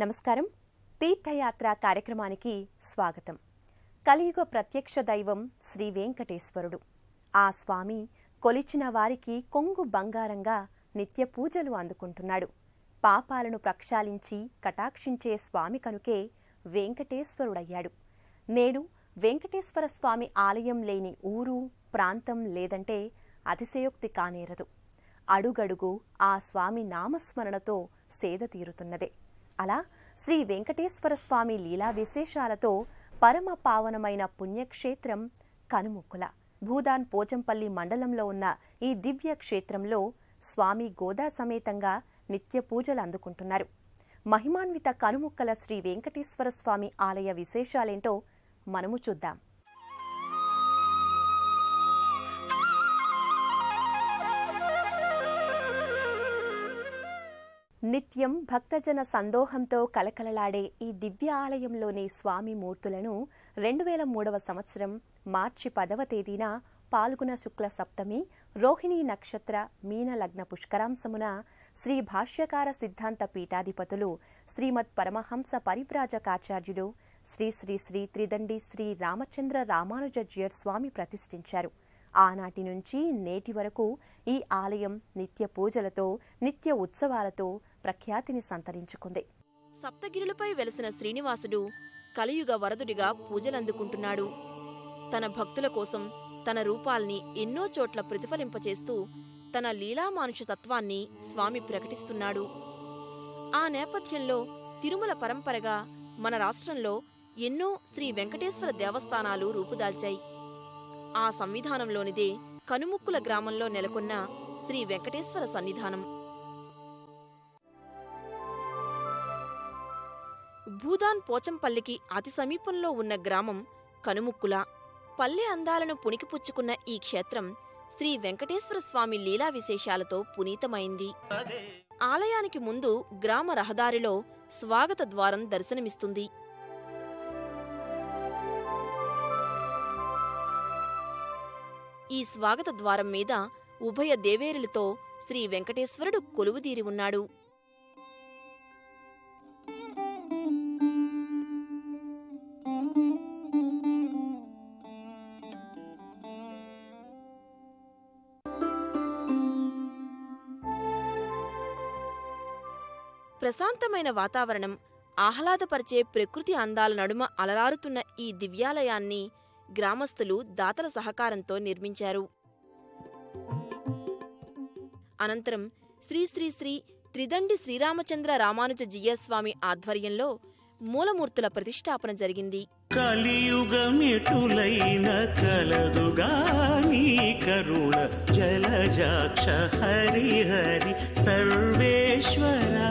నమస్కారం. తీర్థయాత్ర కార్యక్రమానికి స్వాగతం. కలియుగ ప్రత్యక్ష దైవం శ్రీ వెంకటేశ్వరుడు. ఆ స్వామి కొలిచిన వారికి కొంగు బంగారంగా నిత్య పూజలు అందుకుంటున్నాడు. పాపాలను ప్రక్షాళించి కటాక్షించే స్వామి కనుకే వెంకటేశ్వరుడయ్యాడు. నేడు వెంకటేశ్వర స్వామి ఆలయం లేని ఊరు, ప్రాంతం లేదంటే అతిశయోక్తి కానేరదు. అడుగడుగు ఆ స్వామి నామస్మరణతో సేద తీరుతున్నదే. అలా శ్రీ వెంకటేశ్వర స్వామి లీలా విశేషాలతో పరమ పావనమైన పుణ్యక్షేత్రం కనుముక్కుల. భూదాన్ పోచంపల్లి మండలంలో ఉన్న ఈ దివ్య క్షేత్రంలో స్వామి గోదా సమేతంగా నిత్య పూజలు అందుకుంటున్నారు. మహిమాన్విత కనుముక్కల శ్రీ వెంకటేశ్వర స్వామి ఆలయ విశేషాలేంటో మనము చూద్దాం. నిత్యం భక్తజన సందోహంతో కలకలలాడే ఈ దివ్య ఆలయంలోని స్వామి మూర్తులను 2003వ సంవత్సరం మార్చి 10వ తేదీన పాల్గొన శుక్ల సప్తమి రోహిణీ నక్షత్ర మీన లగ్న పుష్కరాంశమున శ్రీ భాష్యకార సిద్ధాంత పీఠాధిపతులు శ్రీమద్ పరమహంస పరివ్రాజకాచార్యులు శ్రీ శ్రీ శ్రీ త్రిదండి శ్రీ రామచంద్ర రామానుజజ్యర్ స్వామి ప్రతిష్ఠించారు. ఆనాటి నుంచి నేటి వరకు ఈ ఆలయం నిత్య పూజలతో, నిత్య ఉత్సవాలతో ప్రఖ్యాతిని సంతరించుకుంది. సప్తగిరులపై వెలసిన శ్రీనివాసుడు కలియుగ వరదుడిగా పూజలందుకుంటున్నాడు. తన భక్తుల కోసం తన రూపాల్ని ఎన్నో చోట్ల ప్రతిఫలింపచేస్తూ తన లీలామానుష తత్వాన్ని స్వామి ప్రకటిస్తున్నాడు. ఆ నేపథ్యంలో తిరుమల పరంపరగా మన రాష్ట్రంలో ఎన్నో శ్రీ వెంకటేశ్వర దేవస్థానాలు రూపుదాల్చాయి. ఆ సంవిధానంలోనిదే కనుముక్కుల గ్రామంలో నెలకొన్న శ్రీ వెంకటేశ్వర సన్నిధానం. భూదాన్ పోచంపల్లికి అతి సమీపంలో ఉన్న గ్రామం కనుముక్కుల. పల్లె అందాలను పుణికిపుచ్చుకున్న ఈ క్షేత్రం శ్రీ వెంకటేశ్వర స్వామి లీలా విశేషాలతో పునీతమైంది. ఆలయానికి ముందు గ్రామ రహదారిలో స్వాగత ద్వారం దర్శనమిస్తుంది. ఈ స్వాగత ద్వారం మీద ఉభయ దేవేరులతో శ్రీ వెంకటేశ్వరుడు కొలువుదీరి ఉన్నాడు. ప్రశాంతమైన వాతావరణం, ఆహ్లాదపరిచే ప్రకృతి అందాల నడుమ అలరారుతున్న ఈ దివ్యాలయాన్ని గ్రామస్తులు దాతల సహకారంతో నిర్మించారు. అనంతరం శ్రీ శ్రీ శ్రీ త్రిదండి శ్రీరామచంద్ర రామానుజ స్వామి ఆధ్వర్యంలో మూలమూర్తుల ప్రతిష్టాపన జరిగింది. కలియుగమిటులైన కలదుగా నీ కరుణ జలజాక్ష హరిహరి సర్వేశ్వరా.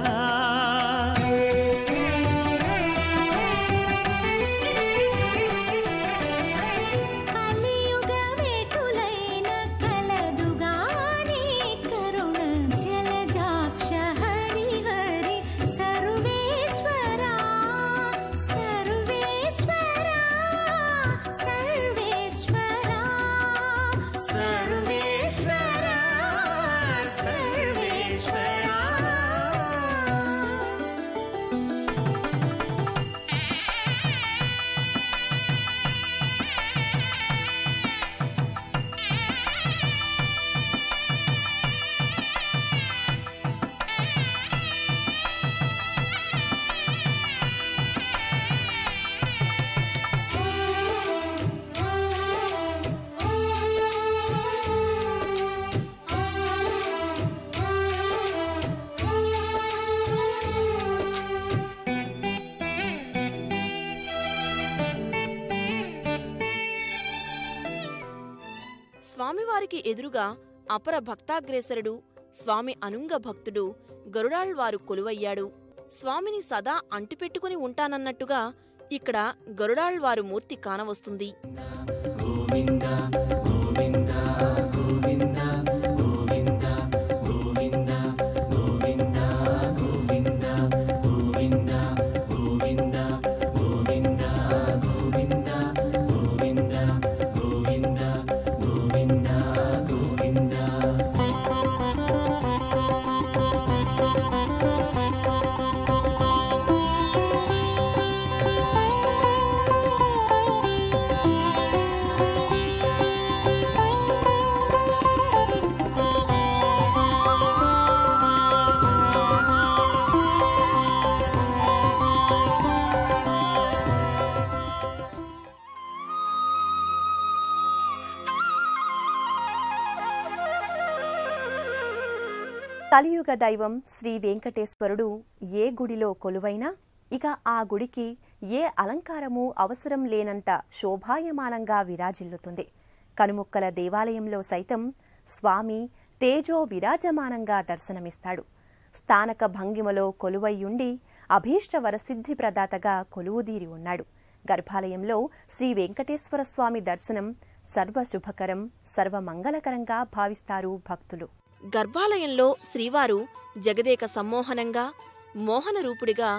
స్వామివారికి ఎదురుగా అపర భక్తాగ్రేసరుడు, స్వామి అనుంగ భక్తుడు గరుడాళ్వారు కొలువయ్యాడు. స్వామిని సదా అంటిపెట్టుకుని ఉంటానన్నట్టుగా ఇక్కడ గరుడాళ్వారు మూర్తి కానవస్తుంది. కలియుగ దైవం శ్రీ వెంకటేశ్వరుడు ఏ గుడిలో కొలువైనా ఇక ఆ గుడికి ఏ అలంకారమూ అవసరం లేనంత శోభాయమానంగా విరాజిల్లుతుంది. కనుముక్కల దేవాలయంలో సైతం స్వామి తేజో విరాజమానంగా దర్శనమిస్తాడు. స్థానక భంగిమలో కొలువయ్యుండి అభీష్ట వరసిద్ధి ప్రదాతగా కొలువుదీరి ఉన్నాడు. గర్భాలయంలో శ్రీ వెంకటేశ్వర స్వామి దర్శనం సర్వశుభకరం, సర్వమంగళకరంగా భావిస్తారు భక్తులు. గర్భాలయంలో శ్రీవారు జగదేక సమ్మోహనంగా, మోహన రూపుడిగా,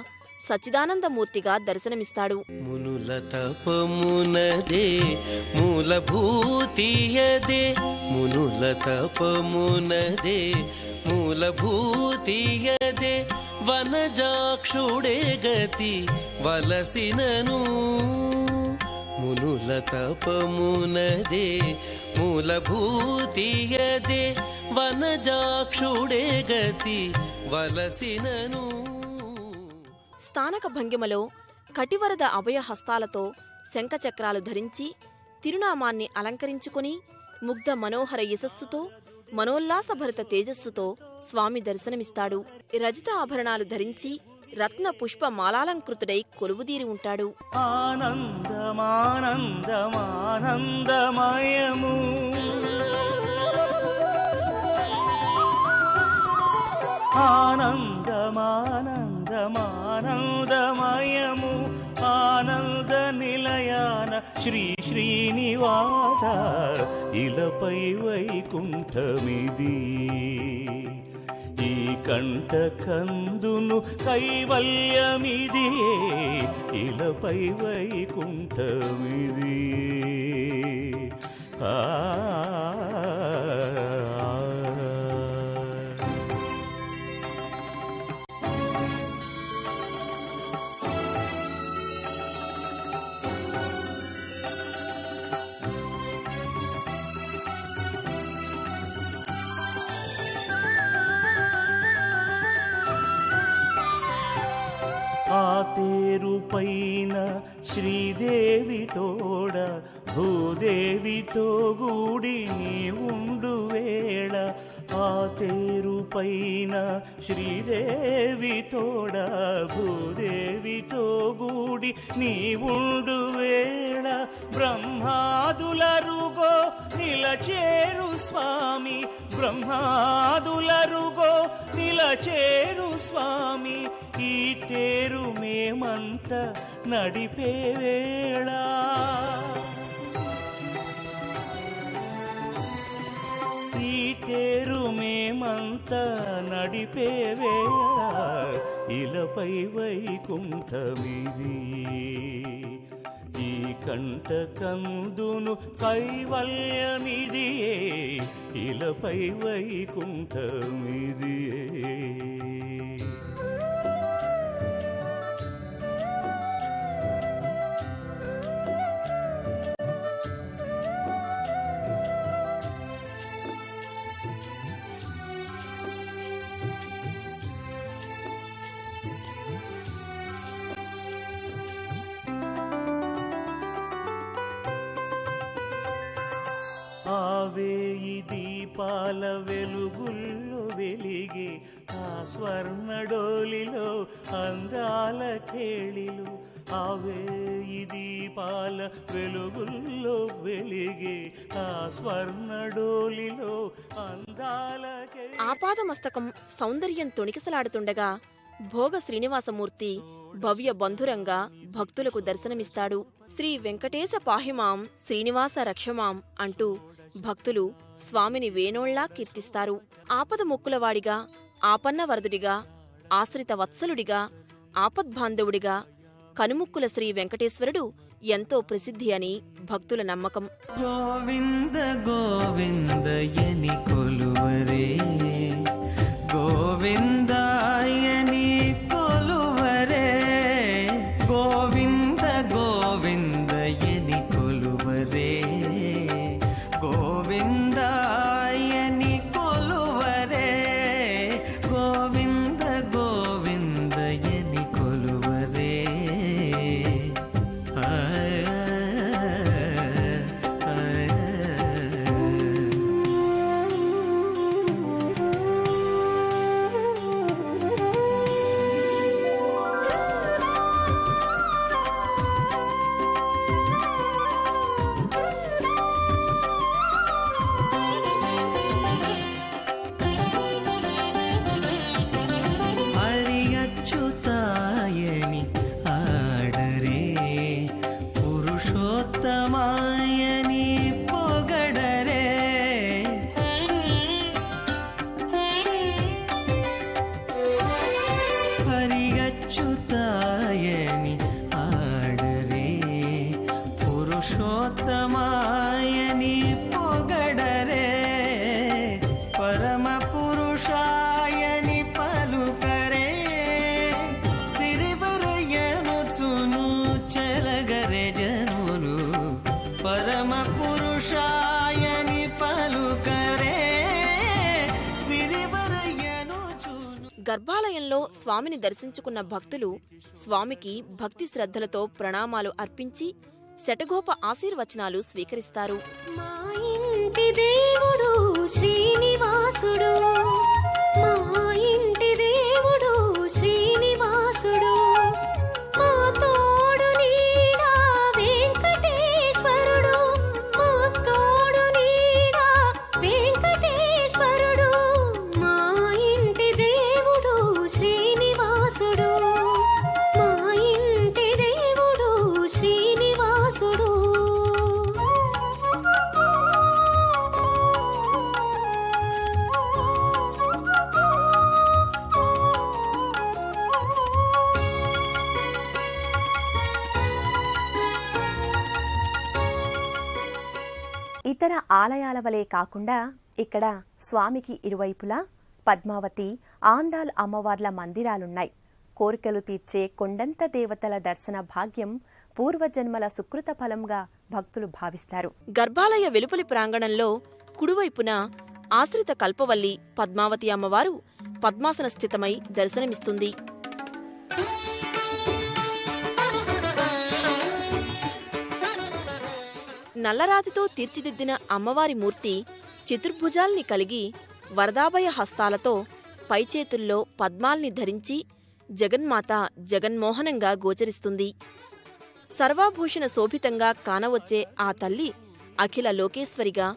సచ్చిదానందమూర్తిగా దర్శనమిస్తాడు. మునుల తపమునదే మూలభూతియదే, మునుల తపమునదే మూలభూతియదే, వనజాక్షుడే గతి వలసినను. మునుల తపమునదే మూలభూతియదే, వనజాక్షుడే గతి వలసినను. స్థానక భంగిమలో కటివరద అభయహస్తాలతో శంఖచక్రాలు ధరించి తిరునామాన్ని అలంకరించుకుని ముగ్ధ మనోహర యశస్సుతో మనోల్లాసభరిత తేజస్సుతో స్వామి దర్శనమిస్తాడు. రజిత ఆభరణాలు ధరించి రత్న పుష్ప మాలాలంకృతుడై కొలువుదీరి ఉంటాడు. ఆనందమానందమానందమయము ఆనందమానందమానందమయము ఆనంద నిలయాన శ్రీ శ్రీనివాస ఇలపై వైకుంఠమిది. ఈ కంట కందును కైవల్యమిది, ఇలపై వైకుంఠమిది. ఆ తేరు పైన శ్రీదేవి తోడ భూదేవితో గూడి ఉండు వేళ. ఆ తేరు పైన శ్రీదేవి తోడ భూదేవితో గూడి ఉండు వేళ. బ్రహ్మాదులరుగో నిలచేరు స్వామి, బ్రహ్మాదులరుగో నిలచేరు స్వామి. ఈ తేరు మేమంత నడిపే వేళ, ఈ తేరు మేమంత నడిపే వేళ, ఇలపై వైకుంఠమిది. ఈ కంట కందును కైవల్యమిది, ఇలపై వైకుంఠమిది. ఆవేయి దీపాల వెలుగుల్లో వెలిగే ఆ స్వర్ణడోలిలో అందాల కేళిలు. ఆవేయి దీపాల వెలుగుల్లో వెలిగే ఆ స్వర్ణడోలిలో అందాల కేళిలు. ఆపాదమస్తకం సౌందర్యం తొణికిసలాడుతుండగా భోగ శ్రీనివాసమూర్తి భవ్య బంధురంగా భక్తులకు దర్శనమిస్తాడు. శ్రీ వెంకటేశ పాహిమాం శ్రీనివాస రక్షమాం అంటూ భక్తులు స్వామిని వేణోళ్లా కీర్తిస్తారు. ఆపద మొక్కులవాడిగా, ఆపన్నవరదుడిగా, ఆశ్రిత వత్సలుడిగా, ఆపద్బాంధవుడిగా కనుముక్కుల శ్రీ వెంకటేశ్వరుడు ఎంతో ప్రసిద్ధి అని భక్తుల నమ్మకం. గోవింద గోవిందయని కొలువరే, గోవిందాయని కొలువరే, గోవింద గోవిందయని కొలువరే, గోవిందాయని కొలువరే, గోవింద గోవిందయని కొలువరే. మాయని పొగడరే పరమ పురుషాయని పలుకరే సిరివరయనుచును చెలగరే జనులు పరమ పురుషాయని పలుకరే సిరివరయనుచును. గర్భాలయంలో స్వామిని దర్శించుకున్న భక్తులు స్వామికి భక్తి శ్రద్ధలతో ప్రణామాలు అర్పించి శటగోప ఆశీర్వచనాలు స్వీకరిస్తారు. మా ఇంటి దేవుడు శ్రీనివాసుడు, మా ఇంటి దేవుడు శ్రీనివాసుడు, మా తోడు నీడా వెంకటేశ్వరుడు, మా తోడు నీడా వెంకటేశ్వరుడు, మా ఇంటి దేవుడు శ్రీనివాసుడు, మా ఇంటి దేవుడు శ్రీనివాసుడు. ఇతర ఆలయాల వలె కాకుండా ఇక్కడ స్వామికి ఇరువైపులా పద్మావతి, ఆండాల్ అమ్మవార్ల మందిరాలున్నాయి. కోరికలు తీర్చే కొండంత దేవతల దర్శన భాగ్యం పూర్వజన్మల సుకృత ఫలంగా భక్తులు భావిస్తారు. గర్భాలయ వెలుపలి ప్రాంగణంలో కుడివైపున ఆశ్రిత కల్పవల్లి పద్మావతి అమ్మవారు పద్మాసన స్థితమై దర్శనమిస్తుంది. నల్లరాతితో తీర్చిదిద్దిన అమ్మవారి మూర్తి చతుర్భుజాల్ని కలిగి వరదాభయ హస్తాలతో పైచేతుల్లో పద్మాల్ని ధరించి జగన్మాత జగన్మోహనంగా గోచరిస్తుంది. సర్వాభూషణ శోభితంగా కానవచ్చే ఆ తల్లి అఖిల లోకేశ్వరిగా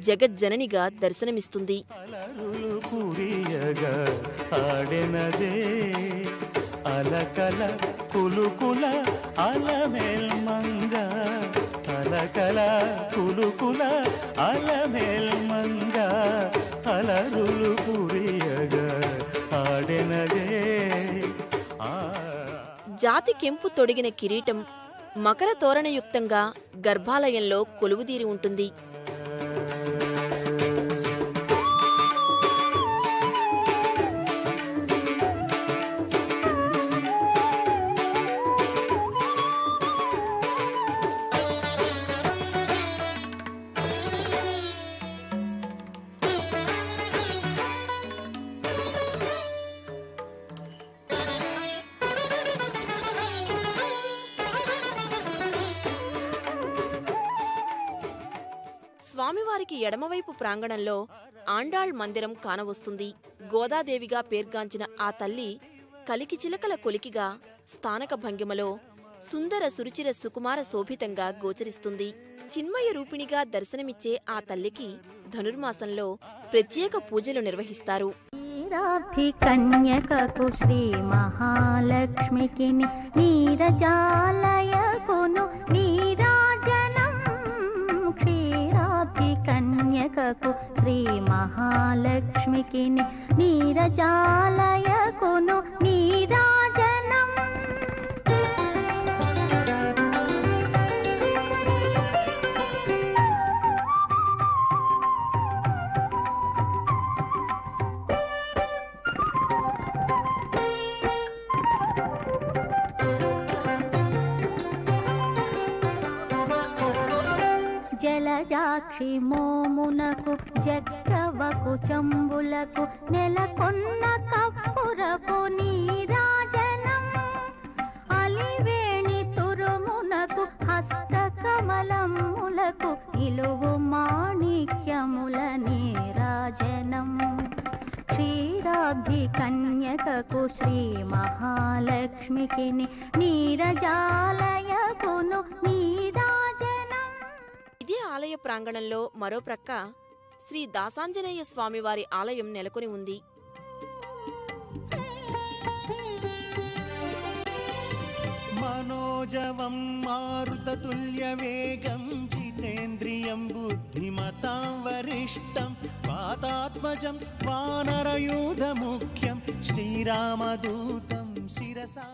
జగజ్జననిగా దర్శనమిస్తుంది. అలరులు కురియగా ఆడెనదే అలకల కులుకుల అలమేల్మంగ అలకల కులుకుల అలమేల్మంగ అలరులు కురియగా ఆడెనదే. జాతి కెంపు తొడిగిన కిరీటం మకర తోరణయుక్తంగా గర్భాలయంలో కొలువుదీరి ఉంటుంది. స్వామివారికి ఎడమవైపు ప్రాంగణంలో ఆండాళ్ మందిరం కానవస్తుంది. గోదాదేవిగా పేర్గాంచిన ఆ తల్లి కలికి చిలకల కొలికిగా స్థానక భంగిమలో సుందర సురుచిర సుకుమార శోభితంగా గోచరిస్తుంది. చిన్మయ రూపిణిగా దర్శనమిచ్చే ఆ తల్లికి ధనుర్మాసంలో ప్రత్యేక పూజలు నిర్వహిస్తారు. క్షీరాబ్ధి కన్యకకు శ్రీ మహాలక్ష్మికి నీరజాలయకును నీరాజనం. క్షీరాబ్ధి కన్యకకు శ్రీ మహాలక్ష్మికి నీరజాలయకును నీరాజనం. జలజాక్షి మోమునకు జగ్రవకు చంబులకు నెలకొన్న కప్పురపు నీరాజనం. అలివేణి తురుమునకు హస్తకమలములకు ఇలువు మాణిక్యముల నీరాజనం. క్షీరాబ్ధి కన్యకకు శ్రీ మహాలక్ష్మికి నీరజాలయకును నీరాజనం. ఇదే ఆలయ ప్రాంగణంలో మరో ప్రక్క శ్రీ దాసాంజనేయ స్వామివారి ఆలయం నెలకొని ఉంది. మనోజవం మారుతతుల్యవేగం జితేంద్రియం బుద్ధిమతాం వరిష్టం వాతాత్మజం వానరయూధముఖ్యం శ్రీరామదూతం శిరసా.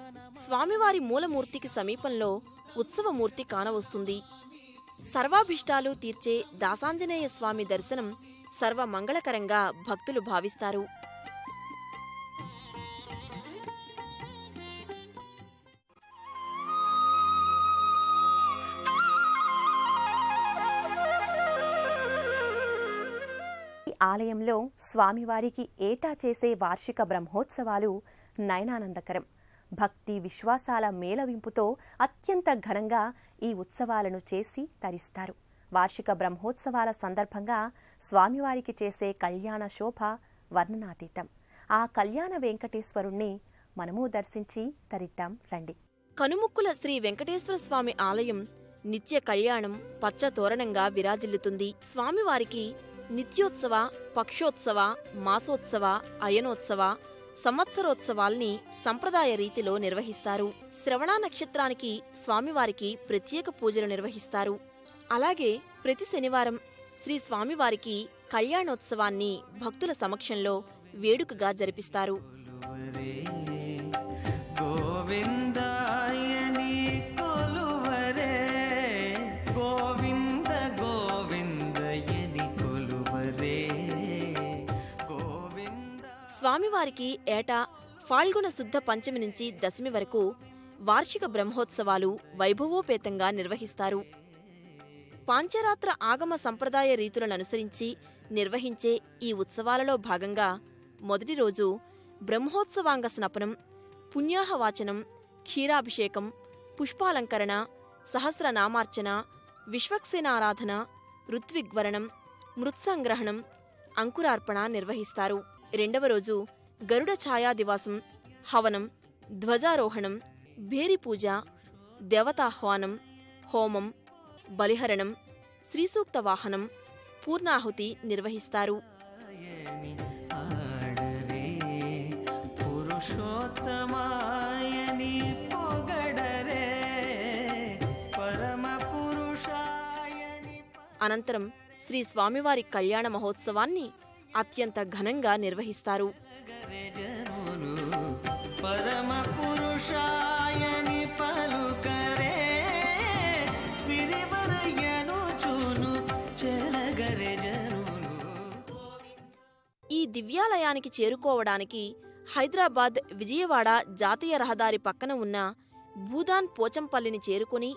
స్వామివారి మూలమూర్తికి సమీపంలో ఉత్సవమూర్తి కానవస్తుంది. సర్వాభిష్టాలు తీర్చే దాసాంజనేయ స్వామి దర్శనం సర్వమంగళకరంగా భక్తులు భావిస్తారు. ఆలయంలో స్వామివారికి ఏటా చేసే వార్షిక బ్రహ్మోత్సవాలు నయనానందకరం. భక్తి విశ్వాసాల మేళవింపుతో అత్యంత ఘనంగా ఈ ఉత్సవాలను చేసి తరిస్తారు. వార్షిక బ్రహ్మోత్సవాల సందర్భంగా స్వామివారికి చేసే కళ్యాణ శోభ వర్ణనాతీతం. ఆ కళ్యాణ వెంకటేశ్వరుణ్ణి మనము దర్శించి తరిద్దాం రండి. కనుముక్కుల శ్రీ వెంకటేశ్వర స్వామి ఆలయం నిత్య కళ్యాణం పచ్చ తోరణంగా విరాజిల్లుతుంది. స్వామివారికి నిత్యోత్సవ, పక్షోత్సవ, మాసోత్సవ, అయనోత్సవ, సంవత్సరోత్సవాల్ని సంప్రదాయ రీతిలో నిర్వహిస్తారు. శ్రవణ నక్షత్రానికి స్వామివారికి ప్రత్యేక పూజలు నిర్వహిస్తారు. అలాగే ప్రతి శనివారం శ్రీ స్వామివారికి కళ్యాణోత్సవాన్ని భక్తుల సమక్షంలో వేడుకగా జరిపిస్తారు. స్వామివారికి ఏటా ఫాల్గుణ శుద్ధ పంచమి నుంచి దశమి వరకు వార్షిక బ్రహ్మోత్సవాలు వైభవోపేతంగా నిర్వహిస్తారు. పాంచరాత్ర ఆగమ సంప్రదాయ రీతులను అనుసరించి నిర్వహించే ఈ ఉత్సవాలలో భాగంగా మొదటి రోజు బ్రహ్మోత్సవాంగ స్నపనం, పుణ్యాహవాచనం, క్షీరాభిషేకం, పుష్పాలంకరణ, సహస్రనామార్చన, విశ్వక్సేనారాధన, ఋత్విగ్వరణం, మృత్సంగ్రహణం, అంకురార్పణ నిర్వహిస్తారు. రెండవ రోజు గరుడ ఛాయాదివాసం, హవనం, ధ్వజారోహణం, భేరిపూజ, దేవతాహ్వానం, హోమం, బలిహరణం, శ్రీసూక్త వాహనం, పూర్ణాహుతి నిర్వహిస్తారు. అనంతరం శ్రీ స్వామివారి కళ్యాణ మహోత్సవాన్ని అత్యంత ఘనంగా నిర్వహిస్తారు. ఈ దివ్యాలయానికి చేరుకోవడానికి హైదరాబాద్ విజయవాడ జాతీయ రహదారి పక్కన ఉన్న భూదాన్ పోచంపల్లిని చేరుకుని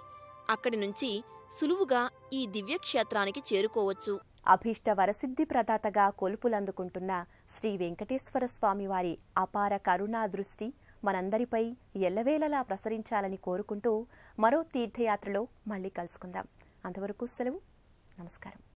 అక్కడి నుంచి సులువుగా ఈ దివ్యక్షేత్రానికి చేరుకోవచ్చు. అభీష్ట వరసిద్ధి ప్రదాతగా కొలుపులందుకుంటున్న శ్రీ వెంకటేశ్వర స్వామివారి అపార కరుణా దృష్టి మనందరిపై ఎల్లవేళలా ప్రసరించాలని కోరుకుంటూ మరో తీర్థయాత్రలో మళ్ళీ కలుసుకుందాం. అంతవరకు సెలవు. నమస్కారం.